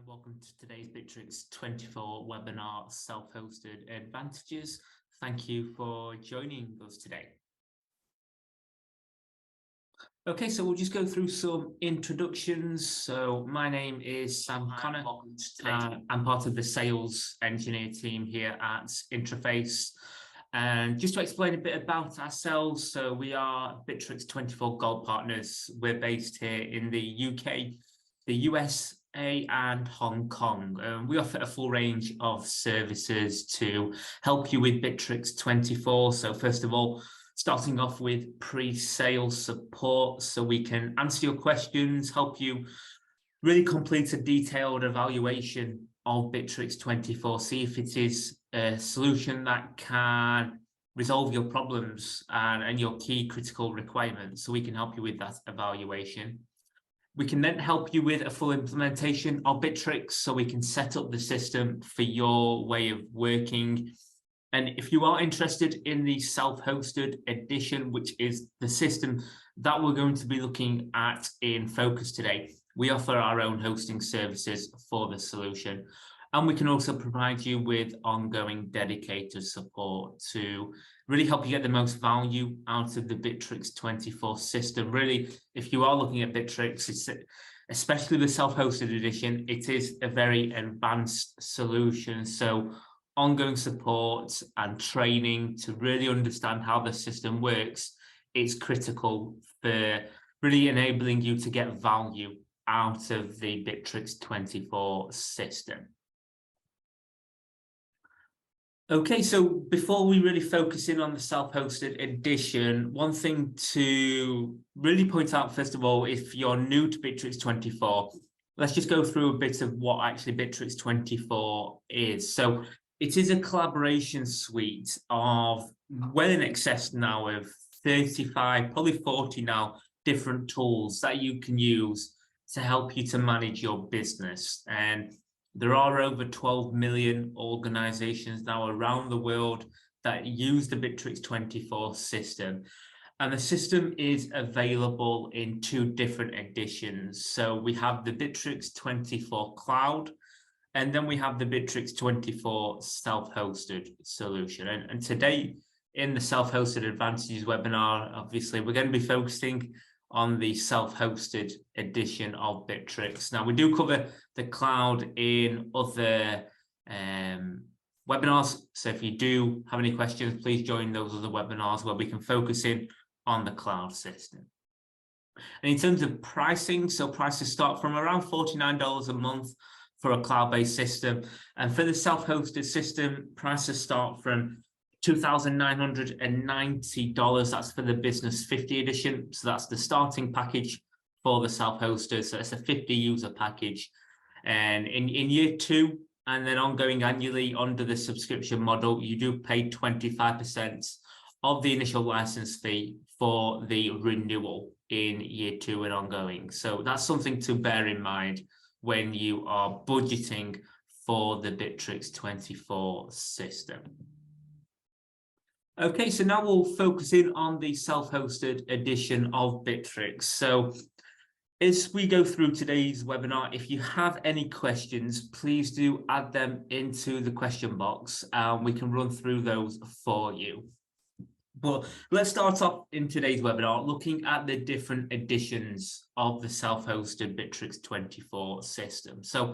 welcome to today's Bitrix24 webinar, Self-Hosted Advantages. Thank you for joining us today. Okay, so we'll just go through some introductions. So my name is Sam Connor. I'm part of the sales engineer team here at Interface. And just to explain a bit about ourselves, so we are Bitrix24 Gold partners. We're based here in the UK, the USA and Hong Kong. We offer a full range of services to help you with Bitrix24. So first of all, starting off with pre-sale support, so we can answer your questions, help you really complete a detailed evaluation of Bitrix24, see if it is a solution that can resolve your problems and your key critical requirements, so we can help you with that evaluation. We can then help you with a full implementation of Bitrix, so we can set up the system for your way of working. And if you are interested in the self-hosted edition, which is the system that we're going to be looking at in focus today, we offer our own hosting services for the solution. And we can also provide you with ongoing dedicated support to really help you get the most value out of the Bitrix24 system. Really, if you are looking at Bitrix, especially the self-hosted edition, it is a very advanced solution. So ongoing support and training to really understand how the system works is critical for really enabling you to get value out of the Bitrix24 system. Okay, so before we really focus in on the self-hosted edition, one thing to really point out, first of all, if you're new to Bitrix24, let's just go through a bit of what actually Bitrix24 is. So it is a collaboration suite of well in excess now of 35, probably 40 now, different tools that you can use to help you to manage your business. And there are over 12 million organizations now around the world that use the Bitrix24 system. And the system is available in 2 different editions. So we have the Bitrix24 Cloud, and then we have the Bitrix24 Self Hosted solution. And today in the Self Hosted Advantages webinar, obviously, we're going to be focusing on the self-hosted edition of Bitrix. Now, we do cover the cloud in other webinars. So if you do have any questions, please join those other webinars where we can focus in on the cloud system. And in terms of pricing, so prices start from around $49 a month for a cloud-based system. And for the self-hosted system, prices start from $2,990. That's for the Business 50 edition. So that's the starting package for the self-hosted. So it's a 50 user package. And in year 2, and then ongoing annually under the subscription model, you do pay 25% of the initial license fee for the renewal in year 2 and ongoing. So that's something to bear in mind when you are budgeting for the Bitrix24 system. Okay, so now we'll focus in on the self-hosted edition of Bitrix. So as we go through today's webinar, if you have any questions, please do add them into the question box and we can run through those for you. But let's start off in today's webinar looking at the different editions of the self-hosted Bitrix24 system. So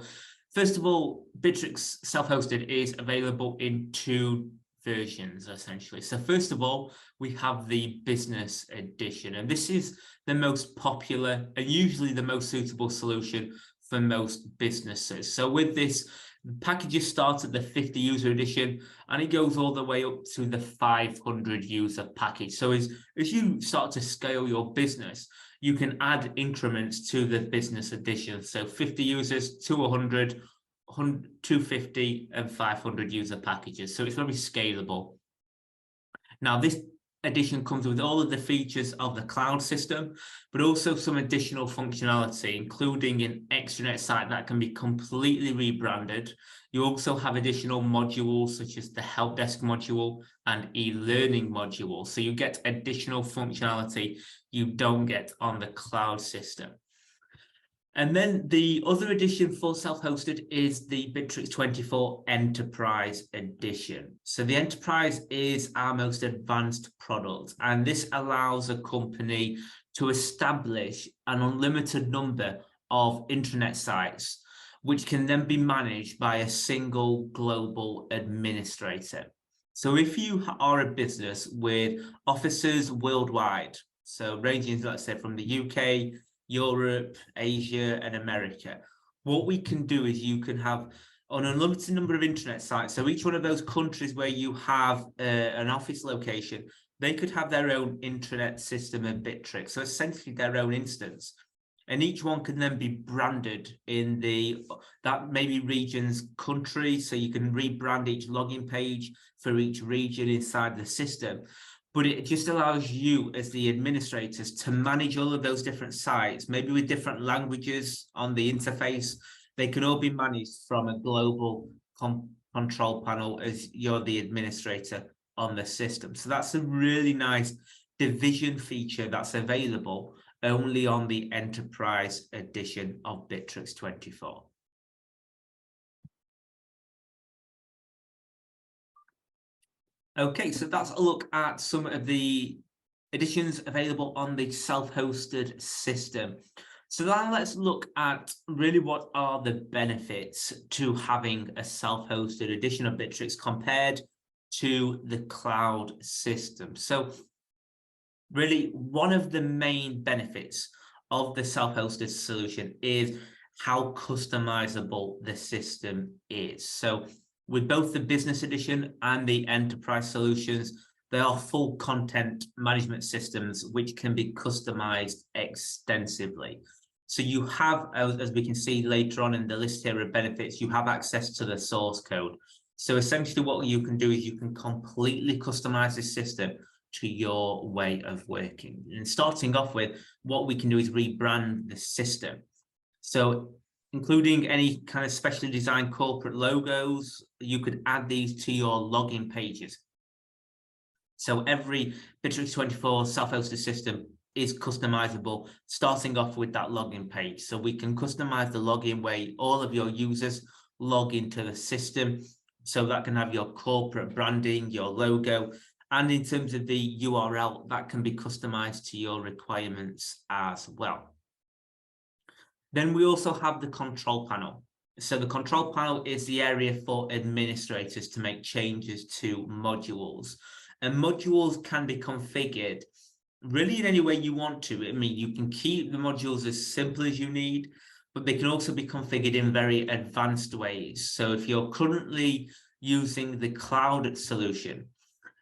first of all, Bitrix self-hosted is available in 2 versions, essentially. So first of all, we have the business edition, and this is the most popular and usually the most suitable solution for most businesses. So with this, the packages start at the 50 user edition and it goes all the way up to the 500 user package. So as you start to scale your business, you can add increments to the business edition. So 50 users to 100, 250 and 500 user packages. So it's very scalable. Now, this edition comes with all of the features of the cloud system, but also some additional functionality, including an extranet site that can be completely rebranded. You also have additional modules such as the help desk module and e-learning module. So you get additional functionality you don't get on the cloud system. And then the other edition for self-hosted is the Bitrix24 Enterprise Edition. So the Enterprise is our most advanced product, and this allows a company to establish an unlimited number of intranet sites, which can then be managed by a single global administrator. So if you are a business with offices worldwide, so ranging, let's say, from the UK, Europe, Asia, and America, what we can do is you can have an unlimited number of internet sites. So each one of those countries where you have an office location, they could have their own intranet system of Bitrix, so essentially their own instance. And each one can then be branded in that maybe region's country. So you can rebrand each login page for each region inside the system. But it just allows you as the administrators to manage all of those different sites, maybe with different languages on the interface. They can all be managed from a global control panel as you're the administrator on the system. So that's a really nice division feature that's available only on the Enterprise edition of Bitrix24. Okay, so that's a look at some of the editions available on the self-hosted system. So now let's look at really what are the benefits to having a self-hosted edition of Bitrix compared to the cloud system. So really, one of the main benefits of the self-hosted solution is how customizable the system is. So with both the business edition and the enterprise solutions, they are full content management systems which can be customized extensively. So you have, as we can see later on in the list here of benefits, you have access to the source code. So essentially what you can do is you can completely customize this system to your way of working. And starting off with, what we can do is rebrand the system. So including any kind of specially designed corporate logos, you could add these to your login pages. So every Bitrix24 self-hosted system is customizable, starting off with that login page. So we can customize the login way all of your users log into the system. So that can have your corporate branding, your logo, and in terms of the URL, that can be customized to your requirements as well. Then we also have the control panel. So the control panel is the area for administrators to make changes to modules. And modules can be configured really in any way you want to. I mean, you can keep the modules as simple as you need, but they can also be configured in very advanced ways. So if you're currently using the cloud solution,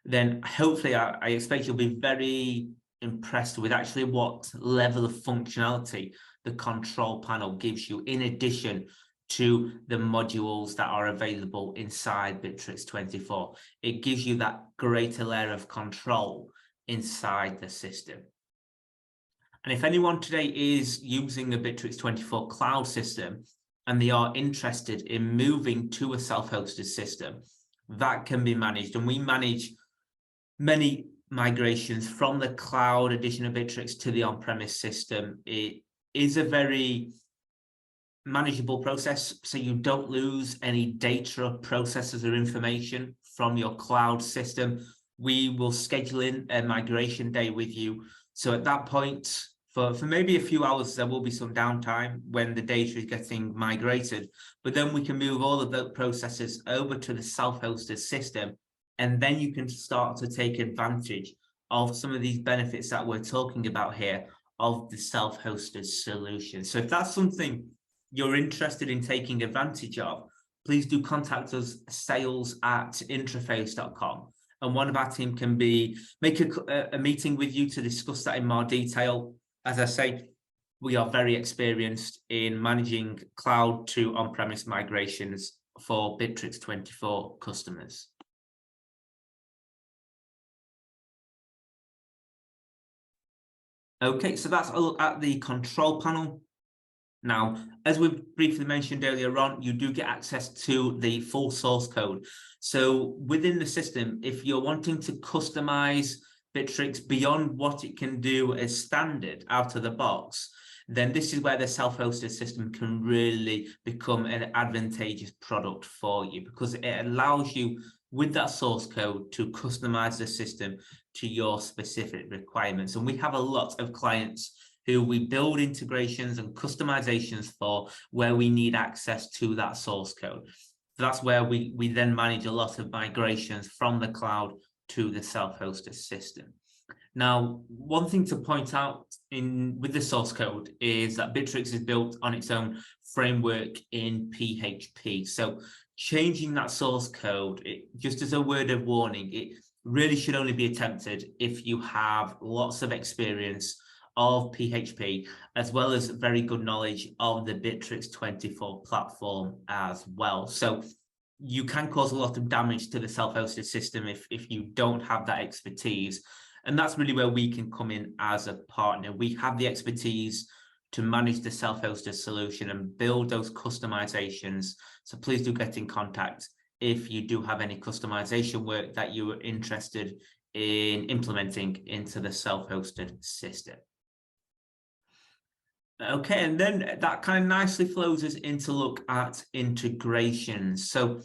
then hopefully I expect you'll be very impressed with actually what level of functionality the control panel gives you in addition to the modules that are available inside Bitrix24. It gives you that greater layer of control inside the system. And if anyone today is using the Bitrix24 Cloud system and they are interested in moving to a self-hosted system, that can be managed. And we manage many migrations from the cloud edition of Bitrix to the on-premise system. It is a very manageable process, so you don't lose any data, processes, or information from your cloud system. We will schedule in a migration day with you. So at that point, for maybe a few hours, there will be some downtime when the data is getting migrated, but then we can move all of those processes over to the self-hosted system. And then you can start to take advantage of some of these benefits that we're talking about here of the self-hosted solution. So if that's something you're interested in taking advantage of, please do contact us, sales@intraface.com. And one of our team can make a meeting with you to discuss that in more detail. As I say, we are very experienced in managing cloud to on-premise migrations for Bitrix24 customers. Okay, so that's a look at the control panel. Now, as we briefly mentioned earlier on, you do get access to the full source code. So within the system, if you're wanting to customize Bitrix beyond what it can do as standard out of the box, then this is where the self-hosted system can really become an advantageous product for you, because it allows you with that source code to customize the system to your specific requirements. And we have a lot of clients who we build integrations and customizations for where we need access to that source code. That's where we then manage a lot of migrations from the cloud to the self-hosted system. Now, one thing to point out with the source code is that Bitrix is built on its own framework in PHP. So changing that source code, just as a word of warning, it really should only be attempted if you have lots of experience of PHP, as well as very good knowledge of the Bitrix24 platform as well. So you can cause a lot of damage to the self-hosted system if you don't have that expertise. And that's really where we can come in as a partner. We have the expertise to manage the self-hosted solution and build those customizations. So please do get in contact if you do have any customization work that you are interested in implementing into the self-hosted system. Okay, and then that kind of nicely flows us into look at integrations. So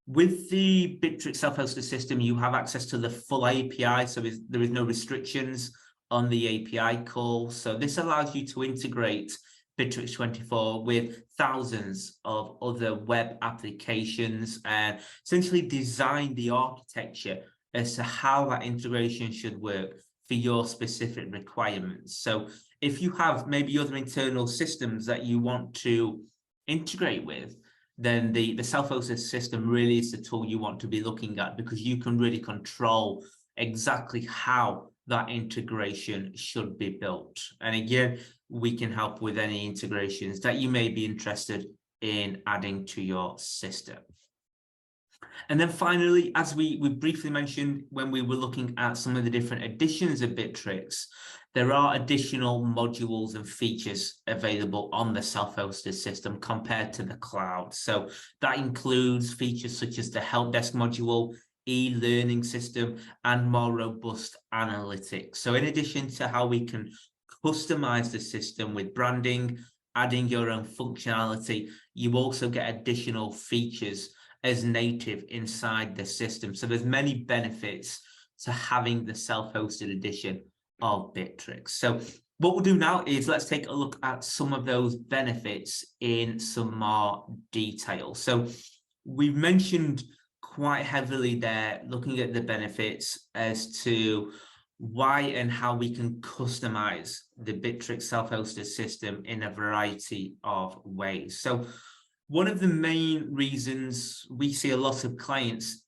with the Bitrix self-hosted system, you have access to the full API, so there is no restrictions on the API call. So this allows you to integrate Bitrix24 with thousands of other web applications and essentially design the architecture as to how that integration should work for your specific requirements. So if you have maybe other internal systems that you want to integrate with, then the self-hosted system really is the tool you want to be looking at, because you can really control exactly how that integration should be built. And again, we can help with any integrations that you may be interested in adding to your system. And then finally, as we briefly mentioned when we were looking at some of the different editions of Bitrix, there are additional modules and features available on the self-hosted system compared to the cloud. So that includes features such as the help desk module, e-learning system, and more robust analytics. So in addition to how we can customize the system with branding, adding your own functionality, you also get additional features as native inside the system. So there's many benefits to having the self-hosted edition of Bitrix. So what we'll do now is let's take a look at some of those benefits in some more detail. So we've mentioned quite heavily there, looking at the benefits as to why and how we can customize the Bitrix self-hosted system in a variety of ways. So one of the main reasons we see a lot of clients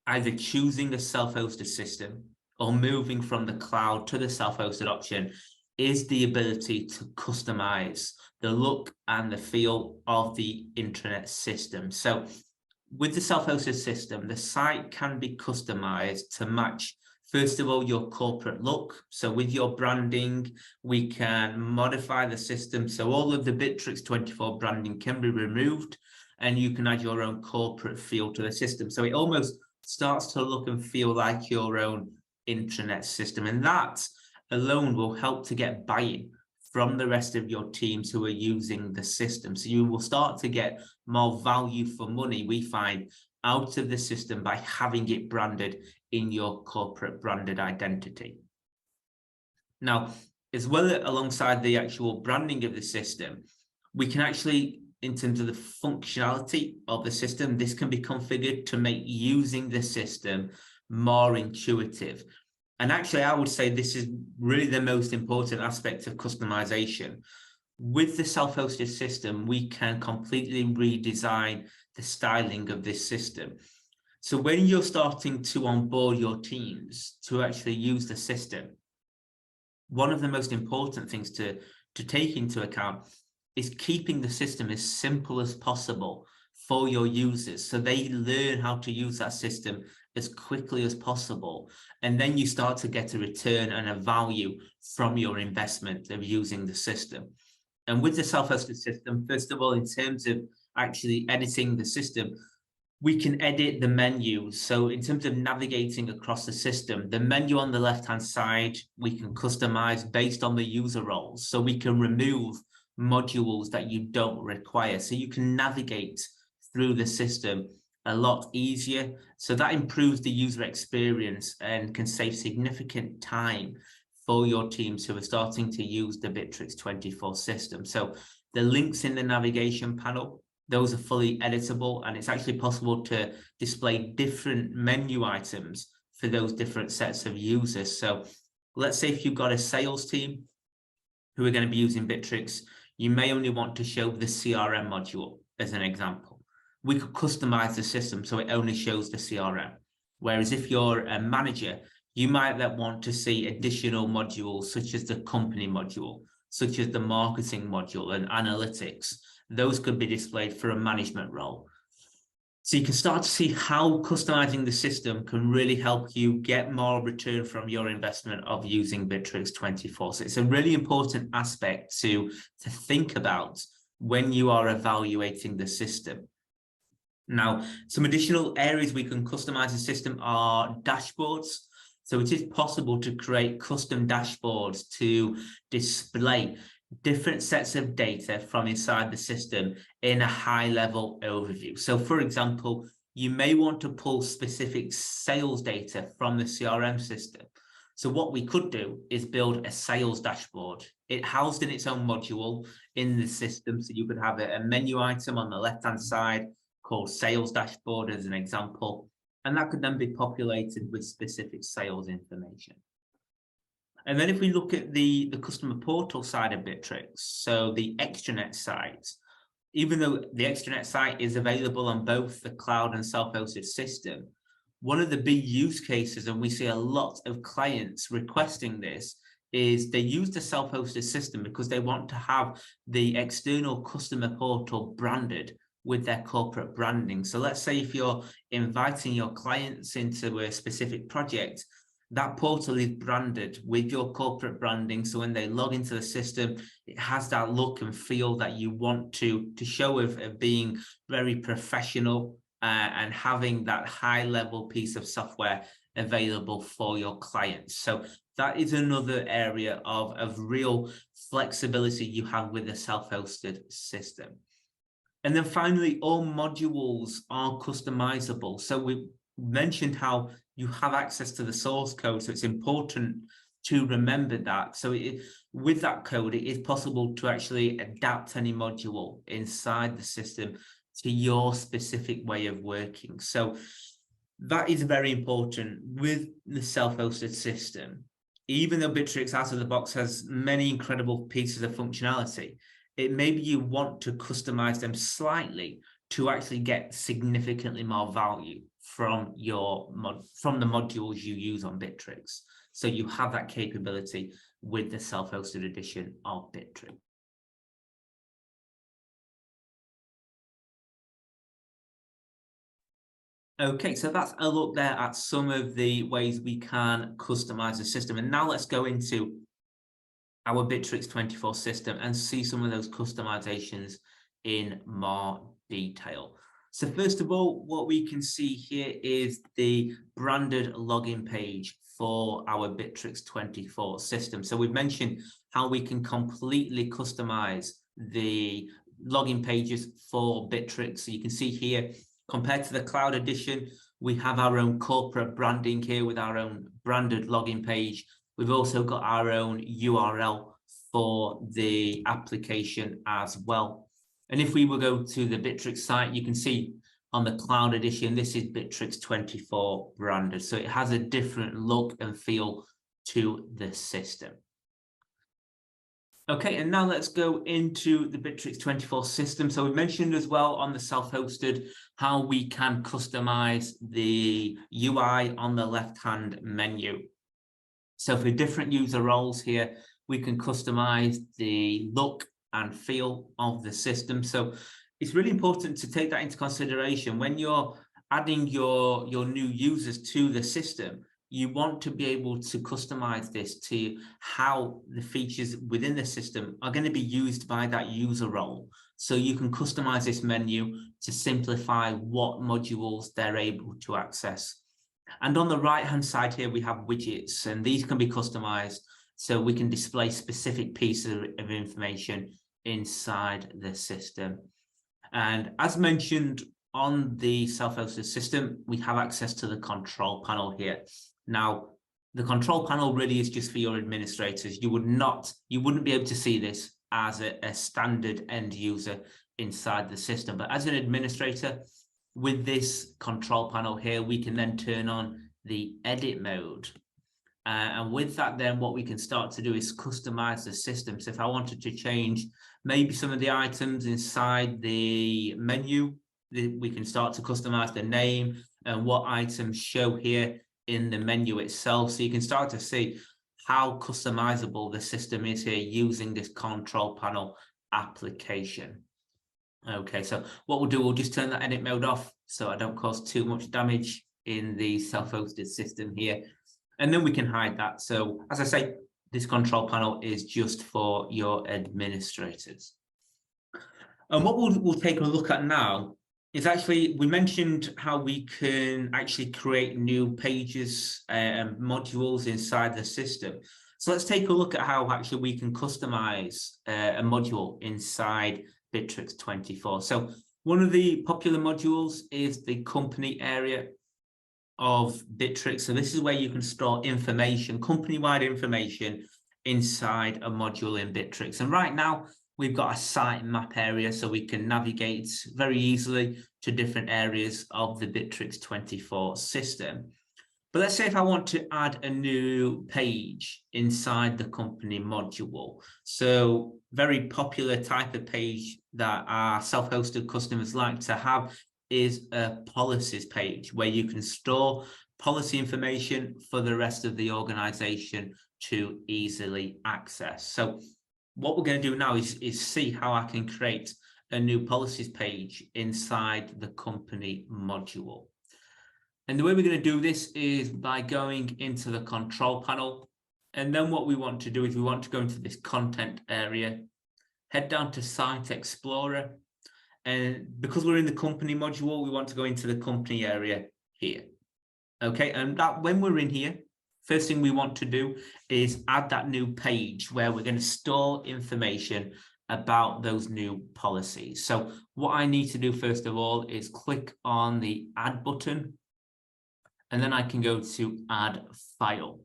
either choosing a self-hosted system or moving from the cloud to the self-hosted option is the ability to customize the look and the feel of the intranet system. So with the self-hosted system, the site can be customized to match, first of all, your corporate look. So with your branding, we can modify the system. So all of the Bitrix24 branding can be removed and you can add your own corporate feel to the system. So it almost starts to look and feel like your own intranet system. And that alone will help to get buy-in from the rest of your teams who are using the system. So you will start to get more value for money, we find, out of the system by having it branded in your corporate branded identity. Now, as well, alongside the actual branding of the system, we can actually, in terms of the functionality of the system, this can be configured to make using the system more intuitive. And actually, I would say this is really the most important aspect of customization. With the self-hosted system, we can completely redesign the styling of this system. So when you're starting to onboard your teams to actually use the system, one of the most important things to take into account is keeping the system as simple as possible for your users, so they learn how to use that system as quickly as possible. And then you start to get a return and a value from your investment of using the system. And with the self-hosted system, first of all, in terms of actually editing the system, We can edit the menus. So in terms of navigating across the system, the menu on the left-hand side, we can customize based on the user roles. So we can remove modules that you don't require. So you can navigate through the system a lot easier. So that improves the user experience and can save significant time for your teams who are starting to use the Bitrix24 system. So the links in the navigation panel, those are fully editable, and it's actually possible to display different menu items for those different sets of users. So let's say if you've got a sales team who are going to be using Bitrix, you may only want to show the CRM module as an example. We could customize the system so it only shows the CRM. Whereas if you're a manager, you might then want to see additional modules such as the company module, such as the marketing module and analytics. Those could be displayed for a management role. So you can start to see how customizing the system can really help you get more return from your investment of using Bitrix24. So it's a really important aspect to think about when you are evaluating the system. Now, some additional areas we can customize the system are dashboards. So it is possible to create custom dashboards to display different sets of data from inside the system in a high-level overview. So, for example, you may want to pull specific sales data from the CRM system. So what we could do is build a sales dashboard. It housed in its own module in the system. So you could have a menu item on the left-hand side called sales dashboard as an example. And that could then be populated with specific sales information. And then if we look at the customer portal side of Bitrix, so the extranet site, even though the extranet site is available on both the cloud and self-hosted system, one of the big use cases, and we see a lot of clients requesting this, is they use the self-hosted system because they want to have the external customer portal branded with their corporate branding. So let's say if you're inviting your clients into a specific project, that portal is branded with your corporate branding. So when they log into the system, it has that look and feel that you want to show of being very professional and having that high level piece of software available for your clients. So that is another area of real flexibility you have with the self-hosted system. And then finally, all modules are customizable. So we mentioned how you have access to the source code, so it's important to remember that. So with that code, it is possible to actually adapt any module inside the system to your specific way of working. So that is very important with the self-hosted system. Even though Bitrix out of the box has many incredible pieces of functionality, it maybe you want to customize them slightly to actually get significantly more value from the modules you use on Bitrix. So you have that capability with the self-hosted edition of Bitrix. Okay, so that's a look there at some of the ways we can customize the system. And now let's go into our Bitrix24 system and see some of those customizations in more detail. So first of all, what we can see here is the branded login page for our Bitrix24 system. So we've mentioned how we can completely customize the login pages for Bitrix. So you can see here, compared to the cloud edition, we have our own corporate branding here with our own branded login page. We've also got our own URL for the application as well. And if we will go to the Bitrix site, you can see on the cloud edition, this is Bitrix24 branded. So it has a different look and feel to the system. Okay, and now let's go into the Bitrix24 system. So we mentioned as well on the self-hosted how we can customize the UI on the left-hand menu. So for different user roles here, we can customize the look and feel of the system. So it's really important to take that into consideration when you're adding your new users to the system. you want to be able to customize this to how the features within the system are going to be used by that user role. So you can customize this menu to simplify what modules they're able to access. And on the right-hand side here, we have widgets, and these can be customized so we can display specific pieces of information inside the system. And as mentioned, on the self-hosted system, we have access to the control panel here. Now, the control panel really is just for your administrators. You wouldn't be able to see this as a standard end user inside the system. But as an administrator, with this control panel here, we can then turn on the edit mode. And with that, then what we can start to do is customize the system. So if I wanted to change maybe some of the items inside the menu, we can start to customize the name and what items show here in the menu itself. So you can start to see how customizable the system is here using this control panel application. Okay, so what we'll do, we'll just turn that edit mode off so I don't cause too much damage in the self-hosted system here. And then we can hide that. So as I say, this control panel is just for your administrators. And what we'll take a look at now is actually, we mentioned how we can actually create new pages and modules inside the system. So let's take a look at how actually we can customize a module inside Bitrix24. So one of the popular modules is the company area of Bitrix. So this is where you can store information, company-wide information inside a module in Bitrix. And right now we've got a site map area, so we can navigate very easily to different areas of the Bitrix24 system. But let's say if I want to add a new page inside the company module. So very popular type of page that our self-hosted customers like to have is a policies page where you can store policy information for the rest of the organization to easily access. So what we're going to do now is see how I can create a new policies page inside the company module. And the way we're going to do this is by going into the control panel. And then what we want to do is we want to go into this content area, head down to Site Explorer. And because we're in the company module, we want to go into the company area here. Okay, and that when we're in here, first thing we want to do is add that new page where we're going to store information about those new policies. So what I need to do first of all is click on the add button, and then I can go to add file.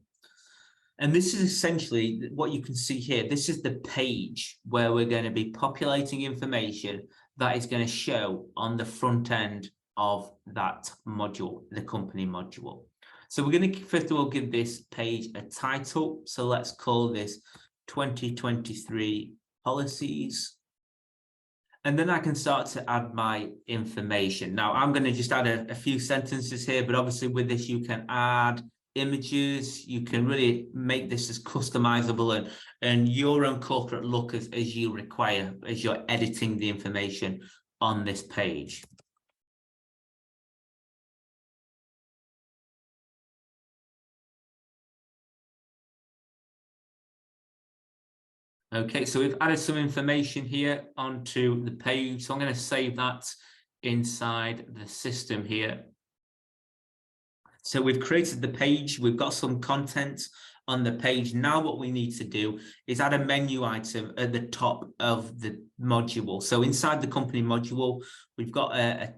And this is essentially what you can see here. This is the page where we're going to be populating information that is going to show on the front end of that module, the company module. So we're going to first of all give this page a title. So let's call this 2023 policies. And then I can start to add my information. Now I'm going to just add a few sentences here, but obviously with this you can add images. You can really make this as customizable and your own corporate look as you require as you're editing the information on this page. Okay, so we've added some information here onto the page. So I'm going to save that inside the system here. So we've created the page, we've got some content on the page. Now what we need to do is add a menu item at the top of the module. So inside the company module, we've got a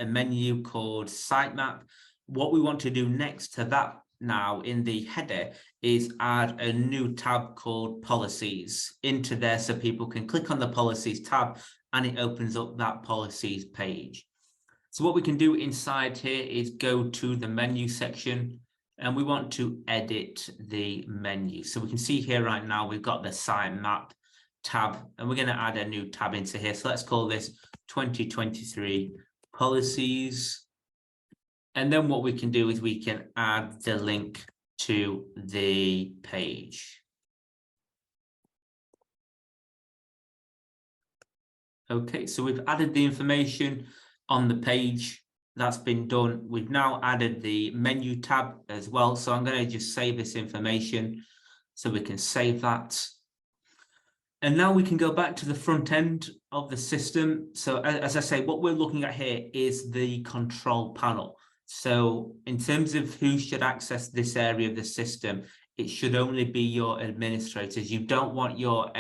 menu called sitemap. What we want to do next to that now in the header is add a new tab called policies into there so people can click on the policies tab and it opens up that policies page. So what we can do inside here is go to the menu section and we want to edit the menu. So we can see here right now, we've got the sitemap tab and we're going to add a new tab into here. So let's call this 2023 policies. And then what we can do is we can add the link to the page. Okay, so we've added the information on the page. that's been done. We've now added the menu tab as well. So I'm going to just save this information so we can save that. And now we can go back to the front end of the system. So as I say, what we're looking at here is the control panel. So in terms of who should access this area of the system, it should only be your administrators. You don't want your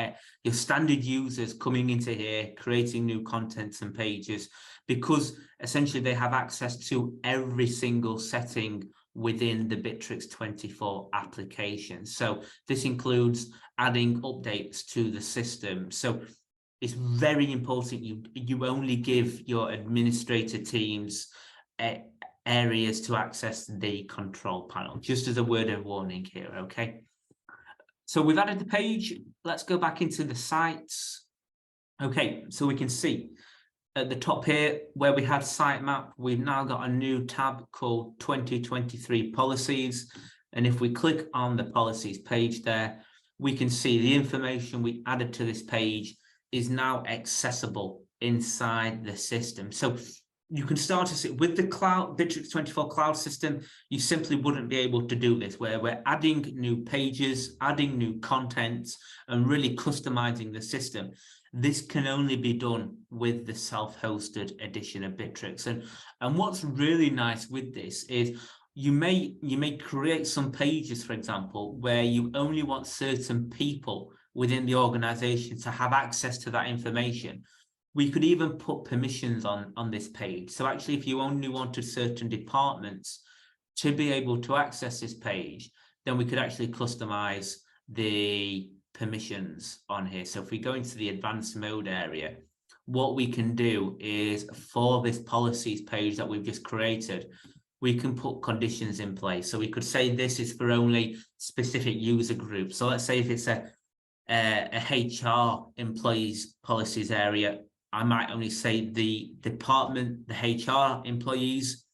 standard users coming into here, creating new contents and pages, because essentially they have access to every single setting within the Bitrix24 application. So this includes adding updates to the system. So it's very important you only give your administrator teams areas to access the control panel, just as a word of warning here, okay? So we've added the page. Let's go back into the sites. Okay, so we can see at the top here where we had sitemap, we've now got a new tab called 2023 policies. And if we click on the policies page there, we can see the information we added to this page is now accessible inside the system. So you can start to see with the cloud Bitrix24 Cloud system, you simply wouldn't be able to do this, where we're adding new pages, adding new content, and really customizing the system. This can only be done with the self-hosted edition of Bitrix. And what's really nice with this is you may create some pages, for example, where you only want certain people within the organization to have access to that information. We could even put permissions on this page. So actually, if you only wanted certain departments to be able to access this page, then we could actually customize the permissions on here. So if we go into the advanced mode area, what we can do is for this policies page that we've just created, we can put conditions in place. So we could say this is for only specific user groups. So let's say if it's a HR employees policies area, I might only say the department, the HR employees,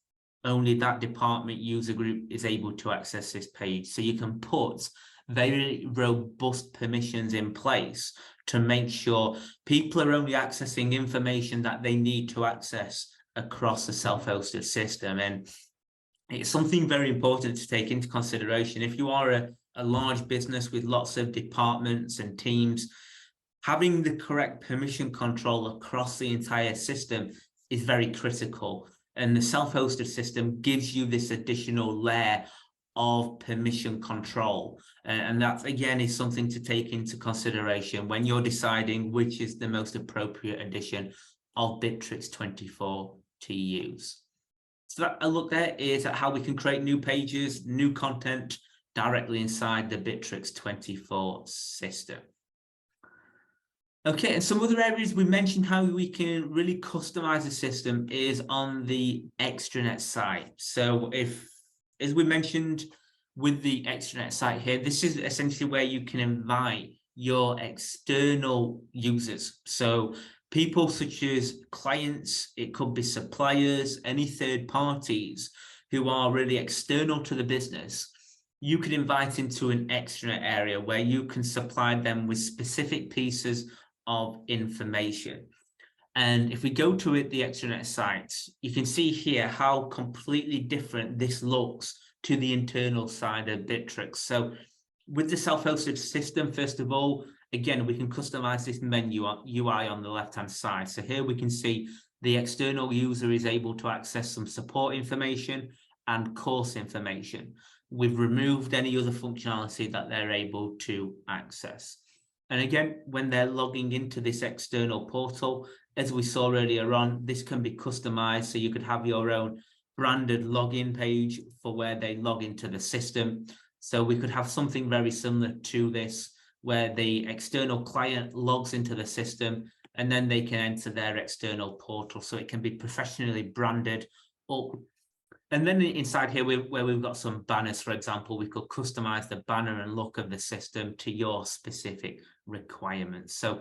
only that department user group is able to access this page. So you can put very robust permissions in place to make sure people are only accessing information that they need to access across the self-hosted system. And it's something very important to take into consideration. If you are a large business with lots of departments and teams, having the correct permission control across the entire system is very critical. And the self-hosted system gives you this additional layer of permission control. And that, again, is something to take into consideration when you're deciding which is the most appropriate edition of Bitrix24 to use. So that a look there is at how we can create new pages, new content directly inside the Bitrix24 system. Okay, and some other areas we mentioned how we can really customize the system is on the extranet side. So as we mentioned with the extranet site here, this is essentially where you can invite your external users. So people such as clients, it could be suppliers, any third parties who are really external to the business. You could invite into an extranet area where you can supply them with specific pieces of information. And if we go to the extranet site, you can see here how completely different this looks to the internal side of Bitrix. So with the self-hosted system, first of all, again, we can customize this menu UI on the left-hand side. So here we can see the external user is able to access some support information and course information. We've removed any other functionality that they're able to access. And again, when they're logging into this external portal, as we saw earlier on, this can be customized. So you could have your own branded login page for where they log into the system. So we could have something very similar to this, where the external client logs into the system and then they can enter their external portal. So it can be professionally branded up. And then inside here, where we've got some banners, for example, we could customize the banner and look of the system to your specific requirements. So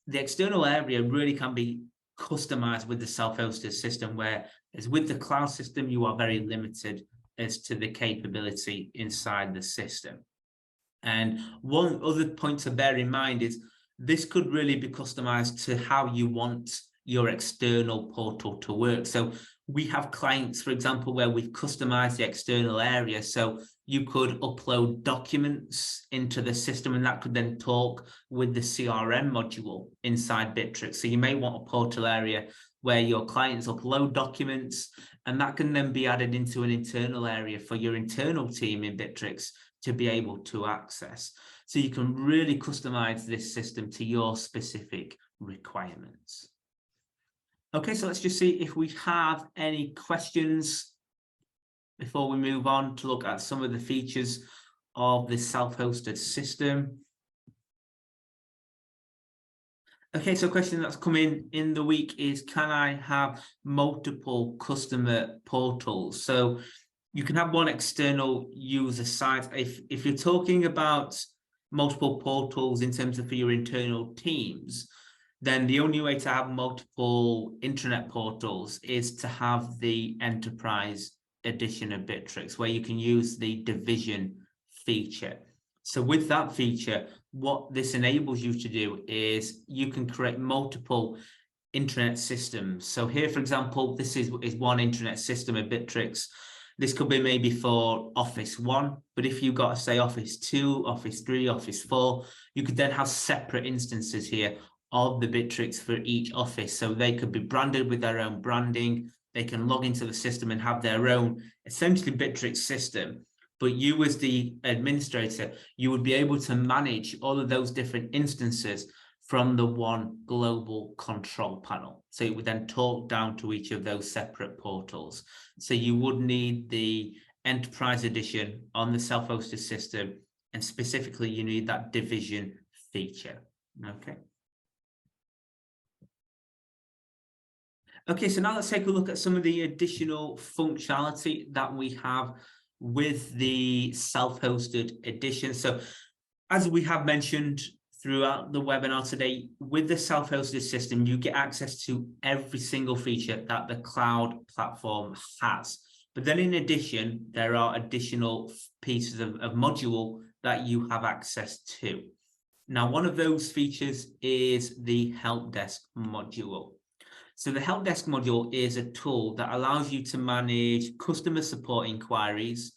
the external area really can be customized with the self-hosted system, whereas with the cloud system, you are very limited as to the capability inside the system. And one other point to bear in mind is this could really be customized to how you want your external portal to work. So we have clients, for example, where we've customized the external area. So you could upload documents into the system, and that could then talk with the CRM module inside Bitrix. So you may want a portal area where your clients upload documents, and that can then be added into an internal area for your internal team in Bitrix to be able to access. So you can really customize this system to your specific requirements. Okay, so let's just see if we have any questions before we move on to look at some of the features of the self-hosted system. Okay, so a question that's come in the week is, can I have multiple customer portals? So you can have one external user site. If you're talking about multiple portals in terms of for your internal teams, then the only way to have multiple intranet portals is to have the enterprise edition of Bitrix, where you can use the division feature. So with that feature, what this enables you to do is you can create multiple intranet systems. So here, for example, this is one intranet system of Bitrix. This could be maybe for Office 1, but if you've got, say, Office 2, Office 3, Office 4, you could then have separate instances here of the Bitrix for each office. So they could be branded with their own branding. They can log into the system and have their own, essentially, Bitrix system. But you, as the administrator, you would be able to manage all of those different instances from the one global control panel. So it would then talk down to each of those separate portals. So you would need the enterprise edition on the self-hosted system, and specifically you need that division feature. Okay. Okay, so now let's take a look at some of the additional functionality that we have with the self-hosted edition. So as we have mentioned throughout the webinar today, with the self-hosted system, you get access to every single feature that the cloud platform has. But then in addition, there are additional pieces of module that you have access to. Now, one of those features is the help desk module. So the help desk module is a tool that allows you to manage customer support inquiries,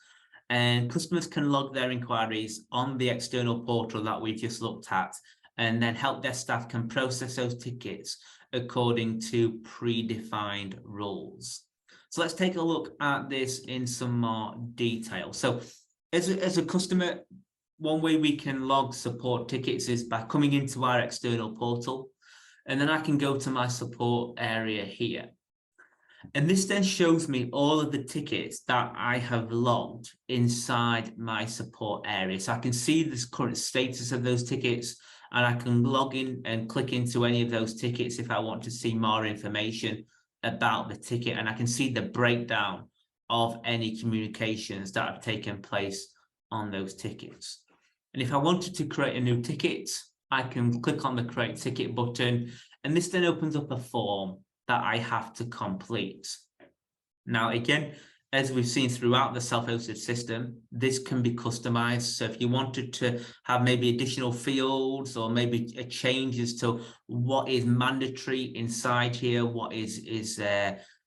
and customers can log their inquiries on the external portal that we just looked at, and then help desk staff can process those tickets according to predefined rules. So let's take a look at this in some more detail. So as a customer, one way we can log support tickets is by coming into our external portal, and then I can go to my support area here. And this then shows me all of the tickets that I have logged inside my support area. So I can see this current status of those tickets, and I can log in and click into any of those tickets if I want to see more information about the ticket. And I can see the breakdown of any communications that have taken place on those tickets. And if I wanted to create a new ticket, I can click on the create ticket button, and this then opens up a form that I have to complete. Now, again, as we've seen throughout the self-hosted system, this can be customized. So if you wanted to have maybe additional fields, or maybe a changes to what is mandatory inside here, what is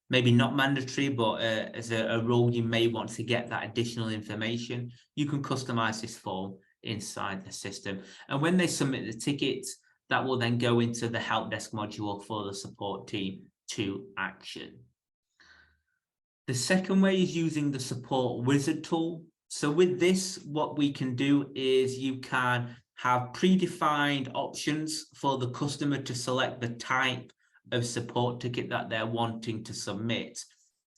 maybe not mandatory, but as a rule, you may want to get that additional information, you can customize this form inside the system. And when they submit the ticket, that will then go into the help desk module for the support team to action. The second way is using the support wizard tool. So with this, what we can do is you can have predefined options for the customer to select the type of support ticket that they're wanting to submit.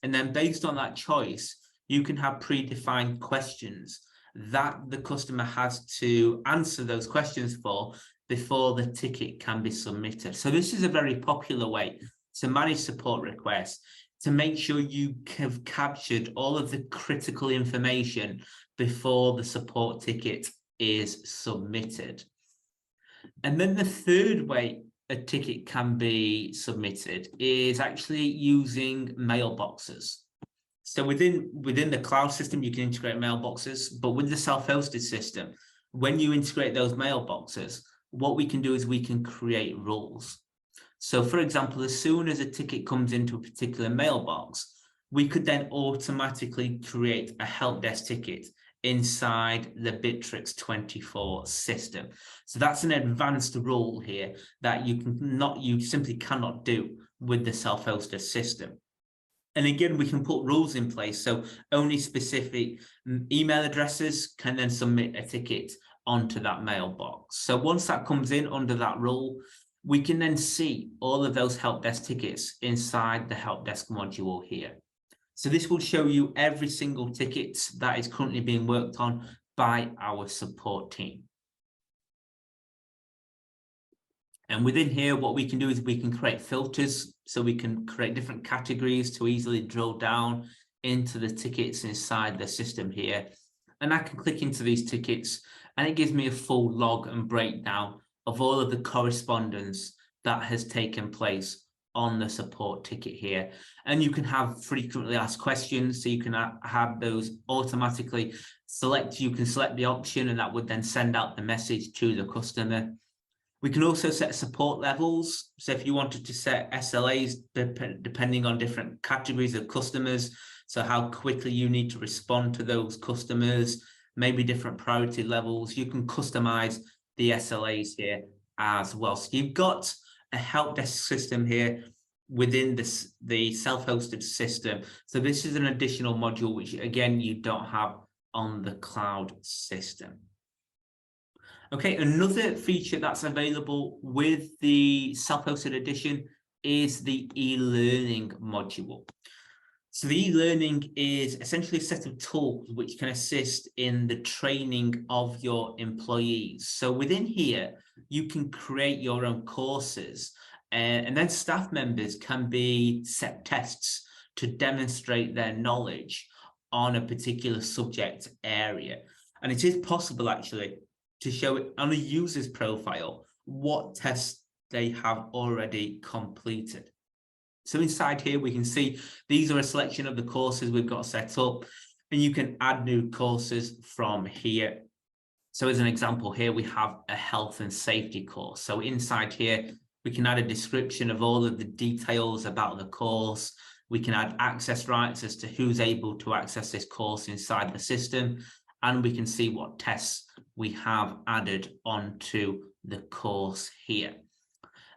And then based on that choice, you can have predefined questions that the customer has to answer those questions for before the ticket can be submitted. So this is a very popular way to manage support requests, to make sure you have captured all of the critical information before the support ticket is submitted. And then the third way a ticket can be submitted is actually using mailboxes. So within the cloud system, you can integrate mailboxes, but with the self-hosted system, when you integrate those mailboxes, what we can do is we can create rules. So for example, as soon as a ticket comes into a particular mailbox, we could then automatically create a help desk ticket inside the Bitrix24 system. So that's an advanced rule here that you simply cannot do with the self-hosted system. And again, we can put rules in place. So only specific email addresses can then submit a ticket onto that mailbox. So once that comes in under that rule, we can then see all of those help desk tickets inside the help desk module here. So this will show you every single ticket that is currently being worked on by our support team. And within here, what we can do is we can create filters. So we can create different categories to easily drill down into the tickets inside the system here. And I can click into these tickets and it gives me a full log and breakdown of all of the correspondence that has taken place on the support ticket here. And you can have frequently asked questions, so you can have those automatically you can select the option, and that would then send out the message to the customer. We can also set support levels. So if you wanted to set SLAs depending on different categories of customers, so how quickly you need to respond to those customers, maybe different priority levels, you can customize the SLAs here as well. So you've got a help desk system here within the self-hosted system. So this is an additional module which again you don't have on the cloud system. Okay, another feature that's available with the self-hosted edition is the e-learning module. So the e-learning is essentially a set of tools which can assist in the training of your employees. So within here, you can create your own courses, and then staff members can be set tests to demonstrate their knowledge on a particular subject area. And it is possible actually to show it on a user's profile what tests they have already completed. So inside here, we can see these are a selection of the courses we've got set up, and you can add new courses from here. So as an example here, we have a health and safety course. So inside here, we can add a description of all of the details about the course. We can add access rights as to who's able to access this course inside the system. And we can see what tests we have added onto the course here.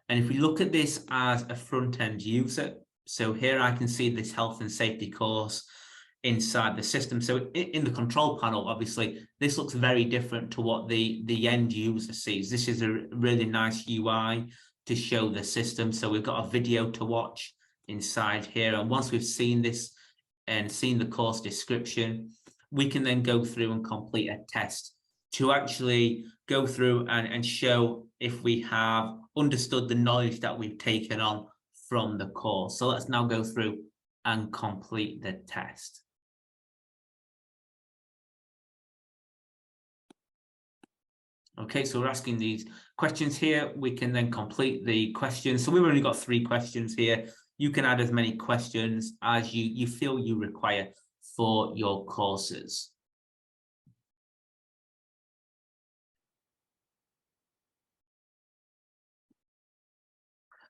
And if we look at this as a front-end user, so here I can see this health and safety course inside the system. So in the control panel, obviously, this looks very different to what the end user sees. This is a really nice UI to show the system. So we've got a video to watch inside here. And once we've seen this and seen the course description, we can then go through and complete a test to actually go through and show if we have understood the knowledge that we've taken on from the course. So let's now go through and complete the test. Okay, so we're asking these questions here. We can then complete the questions. So we've only got 3 questions here. You can add as many questions as you feel you require for your courses.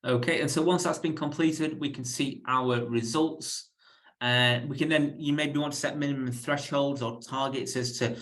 Okay, and so once that's been completed, we can see our results. And we can then, you maybe want to set minimum thresholds or targets as to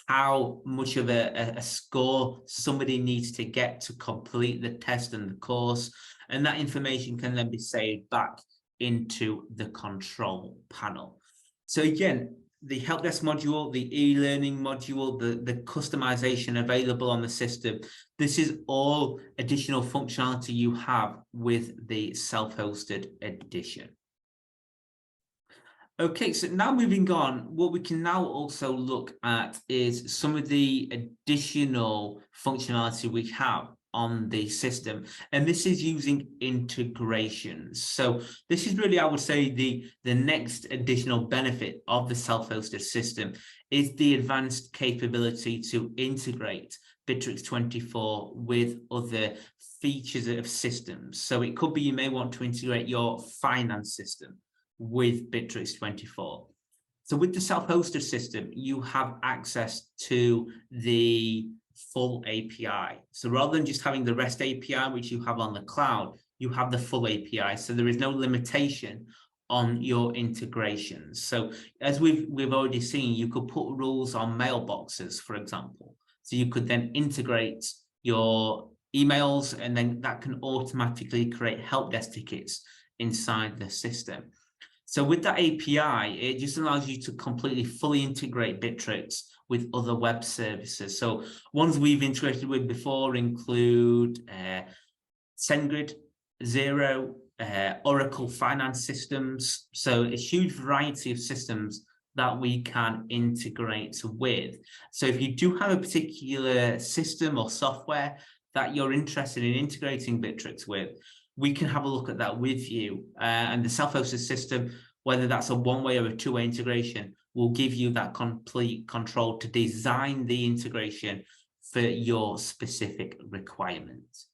how much of a score somebody needs to get to complete the test and the course. And that information can then be saved back into the control panel. So again, the help desk module, the e-learning module, the customization available on the system, this is all additional functionality you have with the self-hosted edition. Okay, so now moving on, what we can now also look at is some of the additional functionality we have on the system, and this is using integrations. So this is really, I would say, the next additional benefit of the self-hosted system is the advanced capability to integrate Bitrix24 with other features of systems. So it could be you may want to integrate your finance system with Bitrix24. So with the self-hosted system, you have access to the full API. So rather than just having the REST API, which you have on the cloud, you have the full API. So there is no limitation on your integrations. So as we've already seen, you could put rules on mailboxes, for example. So you could then integrate your emails, and then that can automatically create help desk tickets inside the system. So with that API, it just allows you to completely fully integrate Bitrix with other web services. So ones we've integrated with before include SendGrid, Xero, Oracle Finance Systems. So a huge variety of systems that we can integrate with. So if you do have a particular system or software that you're interested in integrating Bitrix with, we can have a look at that with you. And the self-hosted system, whether that's a one-way or a two-way integration, will give you that complete control to design the integration for your specific requirements.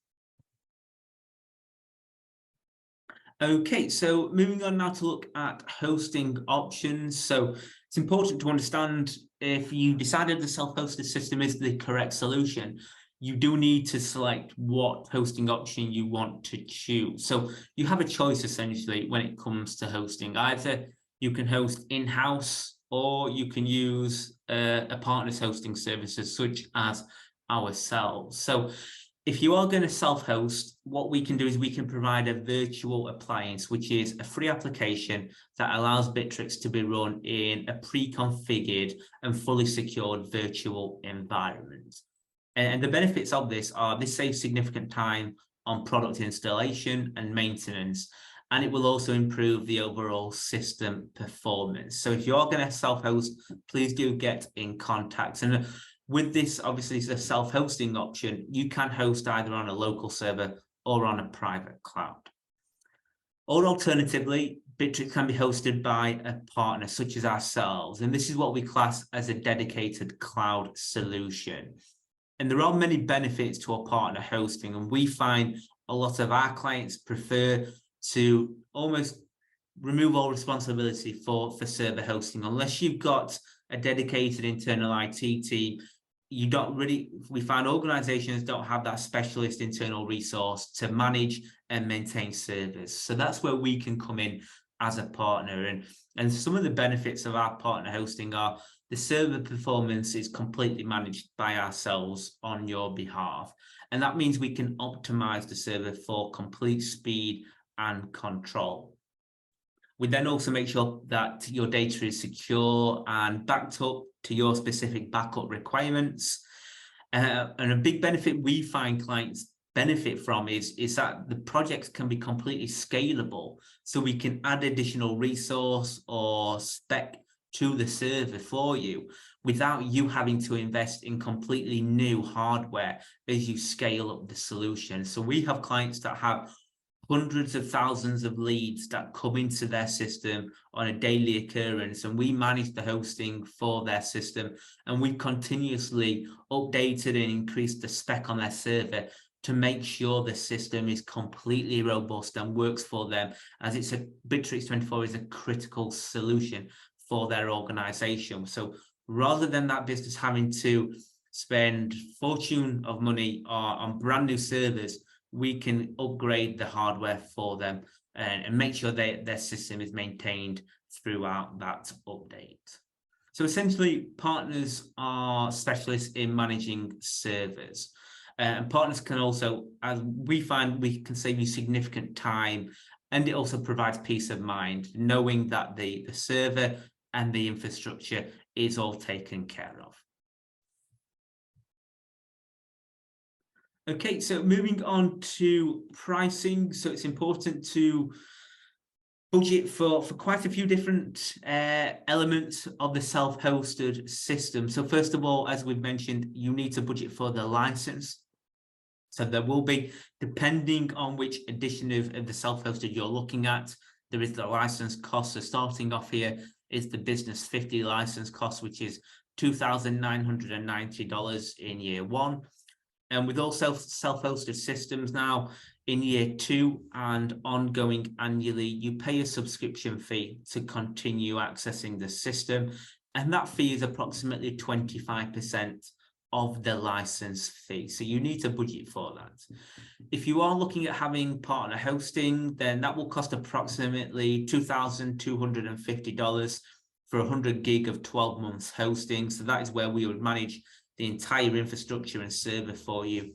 Okay, so moving on now to look at hosting options. So it's important to understand, if you decided the self-hosted system is the correct solution, you do need to select what hosting option you want to choose. So you have a choice essentially when it comes to hosting. Either you can host in-house, or you can use a partner's hosting services such as ourselves. So if you are going to self-host, what we can do is we can provide a virtual appliance, which is a free application that allows Bitrix to be run in a pre-configured and fully secured virtual environment. And the benefits of this are this saves significant time on product installation and maintenance, and it will also improve the overall system performance. So if you're going to self-host, please do get in contact. And with this, obviously, it's a self-hosting option. You can host either on a local server or on a private cloud. Or alternatively, Bitrix can be hosted by a partner such as ourselves. And this is what we class as a dedicated cloud solution. And there are many benefits to a partner hosting, and we find a lot of our clients prefer to almost remove all responsibility for server hosting. Unless you've got a dedicated internal IT team, you don't really, we find organizations don't have that specialist internal resource to manage and maintain servers. So that's where we can come in as a partner. And some of the benefits of our partner hosting are the server performance is completely managed by ourselves on your behalf. And that means we can optimize the server for complete speed and control. We then also make sure that your data is secure and backed up to your specific backup requirements. And a big benefit we find clients benefit from is that the projects can be completely scalable. So we can add additional resource or spec to the server for you without you having to invest in completely new hardware as you scale up the solution. So we have clients that have hundreds of thousands of leads that come into their system on a daily occurrence, and we manage the hosting for their system, and we continuously updated and increased the spec on their server to make sure the system is completely robust and works for them, as it's a Bitrix24 is a critical solution for their organization. So rather than that business having to spend fortune of money on brand new servers, we can upgrade the hardware for them and make sure their system is maintained throughout that update. So essentially, partners are specialists in managing servers. And partners can also, as we find, we can save you significant time, and it also provides peace of mind, knowing that the server and the infrastructure is all taken care of. Okay, so moving on to pricing. So it's important to budget for quite a few different elements of the self-hosted system. So first of all, as we've mentioned, you need to budget for the license. So there will be, depending on which edition of the self-hosted you're looking at, there is the license cost. So starting off here is the Business 50 license cost, which is $2,990 in year one. And with all self-hosted systems now, in year 2 and ongoing annually, you pay a subscription fee to continue accessing the system. And that fee is approximately 25% of the license fee. So you need to budget for that. If you are looking at having partner hosting, then that will cost approximately $2,250 for 100 gig of 12 months hosting. So that is where we would manage the entire infrastructure and server for you.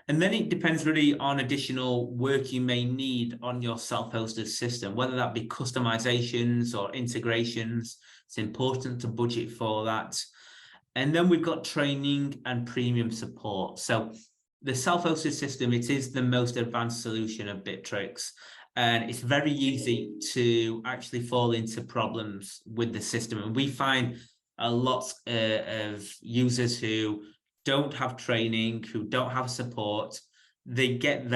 And then it depends really on additional work you may need on your self-hosted system, whether that be customizations or integrations. It's important to budget for that. And then we've got training and premium support. So the self-hosted system, it is the most advanced solution of Bitrix. And it's very easy to actually fall into problems with the system. And we find a lot of users who don't have training, who don't have support, they get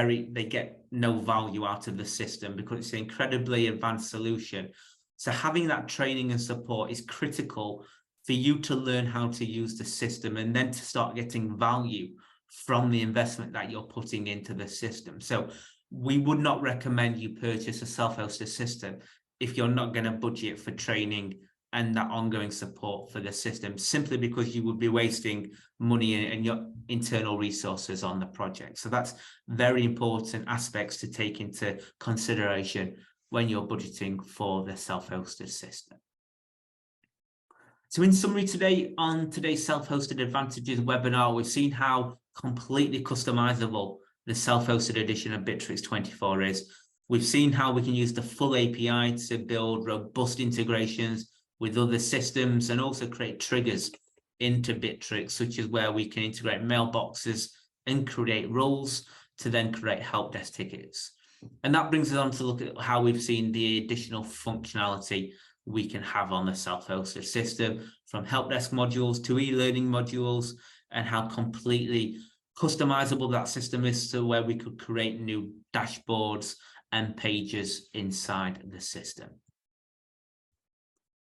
no value out of the system because it's an incredibly advanced solution. So having that training and support is critical for you to learn how to use the system and then to start getting value from the investment that you're putting into the system. So we would not recommend you purchase a self-hosted system if you're not going to budget for training and that ongoing support for the system, simply because you would be wasting money and your internal resources on the project. So that's very important aspects to take into consideration when you're budgeting for the self-hosted system. So in summary today, on today's Self-Hosted Advantages webinar, we've seen how completely customizable the self-hosted edition of Bitrix24 is. We've seen how we can use the full API to build robust integrations with other systems and also create triggers into Bitrix, such as where we can integrate mailboxes and create roles to then create help desk tickets. And that brings us on to look at how we've seen the additional functionality we can have on the self-hosted system, from help desk modules to e-learning modules, and how completely customizable that system is, to where we could create new dashboards and pages inside the system.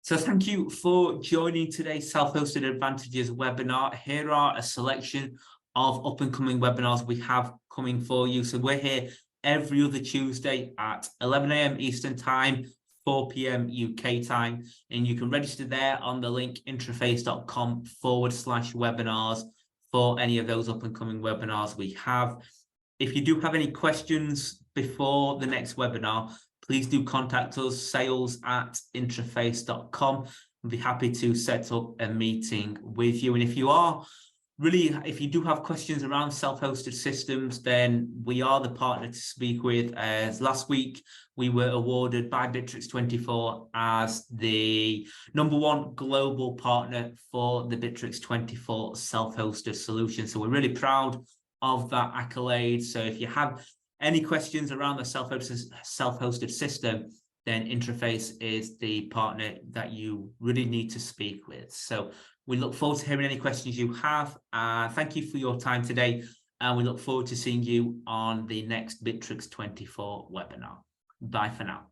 So thank you for joining today's Self-Hosted Advantages webinar. Here are a selection of up and coming webinars we have coming for you. So we're here every other Tuesday at 11 a.m. Eastern Time, 4 p.m. UK time, and you can register there on the link intraface.com/webinars for any of those up and coming webinars we have. If you do have any questions before the next webinar, please do contact us, sales@intraface.com. We'll be happy to set up a meeting with you. And if you do have questions around self-hosted systems, then we are the partner to speak with. As last week, we were awarded by Bitrix24 as the #1 global partner for the Bitrix24 self-hosted solution. So we're really proud of that accolade. So if you have any questions around the self-hosted system, then Intraface is the partner that you really need to speak with. So we look forward to hearing any questions you have. Thank you for your time today, and we look forward to seeing you on the next Bitrix24 webinar. Bye for now.